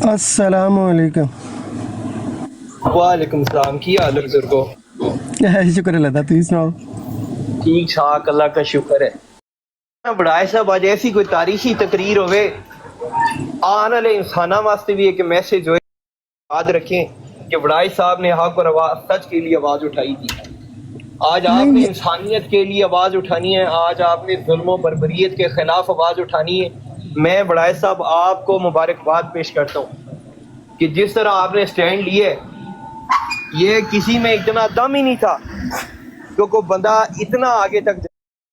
अस्सलाम वालेकुम। वालेकुम सलाम। की हाल है बुजुर्गो? शुक्र अल्लाह दा, तुसीं सनाओ। ठीक ठाक, अल्लाह का शुक्र है। बड़ाए साहब अज ऐसी कोई तारीखी तकरीर होवे आने वाले इंसाना वास्ते भी एक मैसेज हो, याद रखें कि बड़ाई साहब ने हक और आवाज सच के लिए आवाज उठाई थी। आज नहीं आपने ये इंसानियत के लिए आवाज उठानी है, आज आपने जुल्म बर्बरियत के खिलाफ आवाज उठानी है। मैं बड़ाई साहब आपको मुबारकबाद पेश करता हूँ कि जिस तरह आपने स्टैंड लिए, ये किसी में इतना दम ही नहीं था कि कोई बंदा इतना आगे तक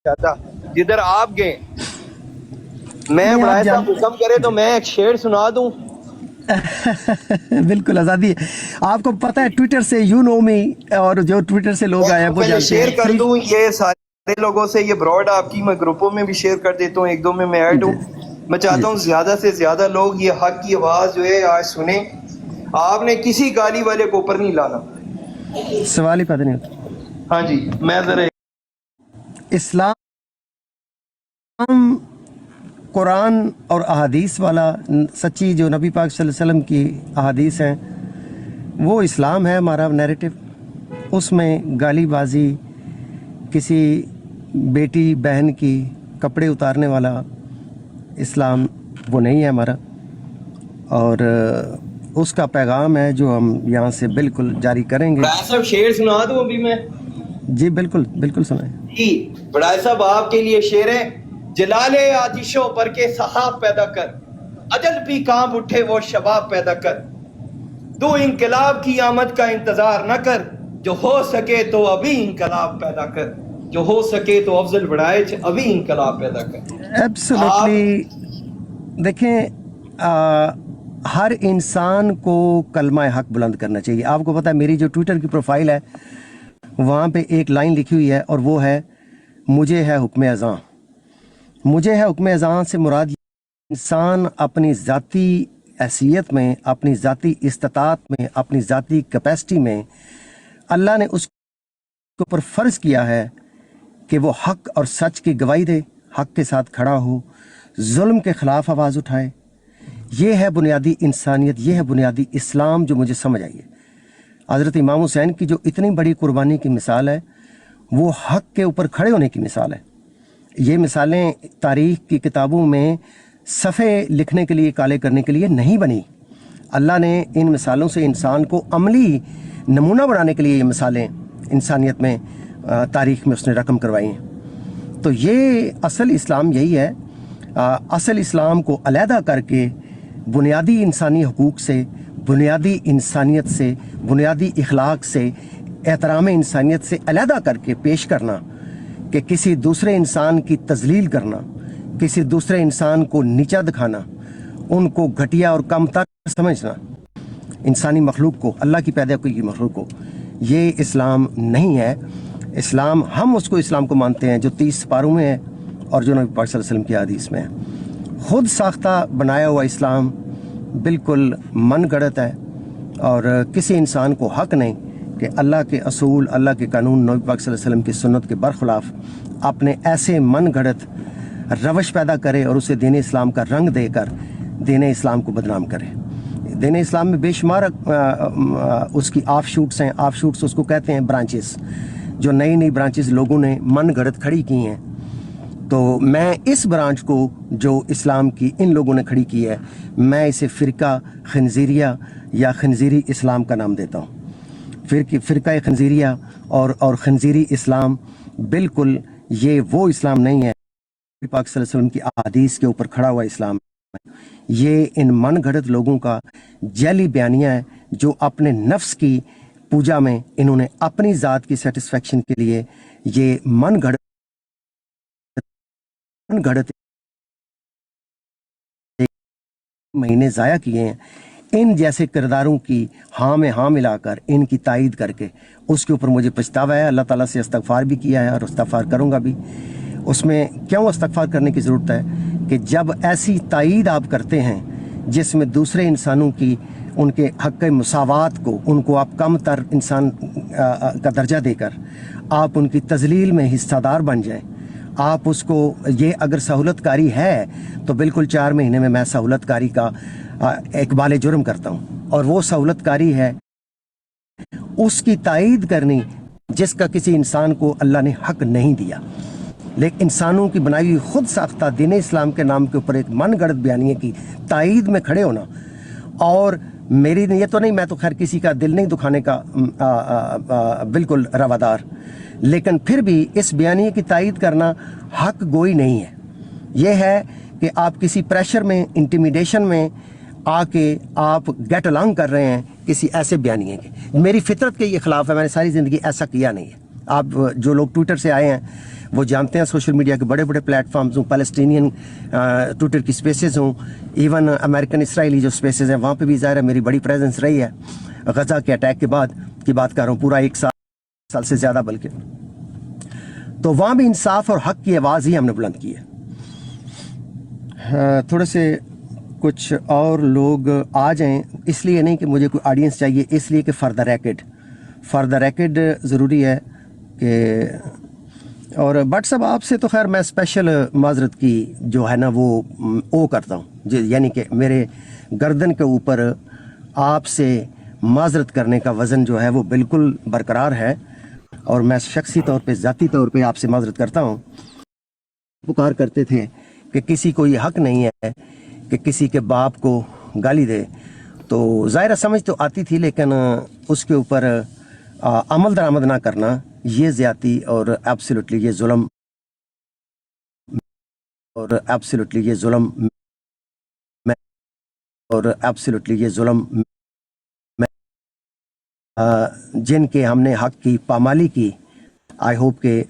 जाता जिधर आप गए। मैं नहीं आप बड़ाई जान साहब हुक्म करे तो जी मैं एक शेर सुना दूं। बिल्कुल आज़ादी है। आपको पता है ट्विटर से यू नो मी, और जो ट्विटर से लोग मैं आए हैं वो पहले जानते शेयर हैं कर फ्री। दूं ये सारे लोगों से, ये ब्रॉड आपकी मैं ग्रुपों में भी शेयर कर देता हूँ, एक दो में मैं ऐड हूँ। जी मैं जी चाहता हूँ ज्यादा से ज्यादा लोग ये हक की आवाज जो है आज सुने। आपने किसी गाली वाले को ऊपर नहीं लाना। सवाल ही पैदा नहीं होता। हाँ जी, मैं जरा इस्लाम, कुरान और अहादीस वाला सच्ची जो नबी पाक सल्लल्लाहु अलैहि वसल्लम की अहादीस हैं वो इस्लाम है हमारा नैरेटिव। उसमें गाली बाजी, किसी बेटी बहन की कपड़े उतारने वाला इस्लाम वो नहीं है हमारा। और उसका पैगाम है जो हम यहाँ से बिल्कुल जारी करेंगे। बड़ाई साहब शेर सुना दूं अभी मैं। जी बिल्कुल बिल्कुल सुनाए। जी बड़ाई साहब आपके लिए शेर है। जलाले आतिशों पर के सहाब पैदा कर, अजल भी कांप उठे वो शबाब पैदा कर। तू इनकलाब की आमद का इंतजार न कर, जो हो सके तो अभी इनकलाब पैदा कर। जो हो सके तो अफजल बढ़ाए अभी इनकलाब पैदा कर। आप एब्सोल्युटली। देखें हर इंसान को कलमा हक बुलंद करना चाहिए। आपको पता है मेरी जो ट्विटर की प्रोफाइल है वहाँ पे एक लाइन लिखी हुई है और वो है मुझे है हुक्म अज़ां। मुझे है हुक्म अज़ां से मुराद इंसान अपनी ज़ाती हैसियत में, अपनी ज़ाती इस्तात में, अपनी ज़ाती कैपेसिटी में अल्लाह ने उसके ऊपर फ़र्ज़ किया है कि वो हक और सच की गवाही दे, हक के साथ खड़ा हो, जुल्म के ख़िलाफ़ आवाज़ उठाए। ये है बुनियादी इंसानियत, ये है बुनियादी इस्लाम जो मुझे समझ आई है। हज़रत इमाम हुसैन की जो इतनी बड़ी कुर्बानी की मिसाल है वो हक के ऊपर खड़े होने की मिसाल है। ये मिसालें तारीख़ की किताबों में सफ़े लिखने के लिए, काले करने के लिए नहीं बनी। अल्लाह ने इन मिसालों से इंसान को अमली नमूना बनाने के लिए ये मिसालें इंसानियत में तारीख़ में उसने रकम करवाई हैं। तो ये असल इस्लाम यही है। असल इस्लाम को अलहदा करके बुनियादी इंसानी हकूक़ से, बुनियादी इंसानियत से, बुनियादी इखलाक से, एहतराम इंसानियत से अलहदा करके पेश करना कि किसी दूसरे इंसान की तज़लील करना, किसी दूसरे इंसान को नीचा दिखाना, उनको घटिया और कमतर समझना, इंसानी मखलूक को, अल्लाह की पैदा की मखलूक को, ये इस्लाम नहीं है। इस्लाम, हम उसको इस्लाम को मानते हैं जो 30 पारों में है और जो नबी पाक सल्लल्लाहु अलैहि वसल्लम की हदीस में है। खुद साख्ता बनाया हुआ इस्लाम बिल्कुल मन गढ़ंत है और किसी इंसान को हक नहीं कि अल्लाह के असूल, अल्लाह के कानून, नबी पाक सल्लल्लाहु अलैहि वसल्लम की सुन्नत के बरखिलाफ़ अपने ऐसे मन गढ़ंत रवश पैदा करे और उसे दीन इस्लाम का रंग देकर दीन इस्लाम को बदनाम करे। दीन इस्लाम में बेशुमार उसकी ऑफ शूट्स हैं। ऑफ शूट्स उसको कहते हैं ब्रांचेस, जो नई नई ब्रांचेस लोगों ने मन गढ़ंत खड़ी की हैं। तो मैं इस ब्रांच को जो इस्लाम की इन लोगों ने खड़ी की है, मैं इसे फ़िरका खंजीरिया या खंजीरी इस्लाम का नाम देता हूँ। फ़िरका खंजीरिया और खंजीरी इस्लाम बिल्कुल ये वो इस्लाम नहीं है। नबी पाक सल्लल्लाहु अलैहि वसल्लम की अहादीस के ऊपर खड़ा हुआ इस्लाम है। ये इन मन घड़त लोगों का जैली बयानिया है जो अपने नफ्स की पूजा में इन्होंने अपनी ज़ात की सेटिस्फेक्शन के लिए ये मन घड़त महीने ज़ाया किए हैं। इन जैसे किरदारों की हाँ में हाँ मिलाकर, इनकी तायीद करके, उसके ऊपर मुझे पछतावा है। अल्लाह ताला से इस्तग़फ़ार भी किया है और इस्तग़फ़ार करूँगा भी। उसमें क्यों इस्तग़फ़ार करने की ज़रूरत है कि जब ऐसी तायीद आप करते हैं जिसमें दूसरे इंसानों की, उनके हक़ मुसावात को, उनको आप कम तर इंसान का दर्जा देकर आप उनकी तज़लील में हिस्सादार बन जाएं آپ اس کو یہ اگر سہولت کاری ہے تو بالکل 4 مہینے میں میں سہولت کاری کا اقبال جرم کرتا ہوں، اور وہ سہولت کاری ہے اس کی تائید کرنی جس کا کسی انسان کو اللہ نے حق نہیں دیا، لیکن انسانوں کی بنائی ہوئی خود ساختہ دین اسلام کے نام کے اوپر ایک من گڑت بیانیے کی تائید میں کھڑے ہونا. اور میری یہ تو نہیں، میں تو خیر کسی کا دل نہیں دکھانے کا بالکل روادار، لیکن پھر بھی اس بیانیے کی تائید کرنا حق گوئی نہیں ہے. یہ ہے کہ آپ کسی پریشر میں، انٹیمیڈیشن میں آ کے آپ گیٹ الانگ کر رہے ہیں کسی ایسے بیانیے کے. میری فطرت کے یہ خلاف ہے، میں نے ساری زندگی ایسا کیا نہیں ہے. آپ جو لوگ ٹویٹر سے آئے ہیں وہ جانتے ہیں سوشل میڈیا کے بڑے بڑے پلیٹ فارمز ہوں، پیلسٹینین ٹویٹر کی سپیسز ہوں، ایون امریکن اسرائیلی جو سپیسز ہیں وہاں پہ بھی ظاہر ہے میری بڑی پریزنس رہی ہے. غزہ کے اٹیک کے بعد کی بات کر رہا ہوں، پورا 1 سال سے زیادہ بلکہ. تو وہاں بھی انصاف اور حق کی آواز ہی ہم نے بلند کی ہے. تھوڑے سے کچھ اور لوگ آ جائیں، اس لیے نہیں کہ مجھے کوئی آڈینس چاہیے، اس لیے کہ فار دا ریکڈ ضروری ہے کہ. اور بٹ صاحب آپ سے تو خیر میں اسپیشل معذرت کی جو ہے نا وہ کرتا ہوں، یعنی کہ میرے گردن کے اوپر آپ سے معذرت کرنے کا وزن جو ہے وہ بالکل برقرار ہے، اور میں شخصی طور پہ، ذاتی طور پہ آپ سے معذرت کرتا ہوں. پکار کرتے تھے کہ کسی کو یہ حق نہیں ہے کہ کسی کے باپ کو گالی دے، تو ظاہرہ سمجھ تو آتی تھی، لیکن اس کے اوپر عمل درآمد نہ کرنا یہ زیادتی اور ایبسلیوٹلی یہ ظلم، جن کے ہم نے حق کی پامالی کی. آئی ہوپ کہ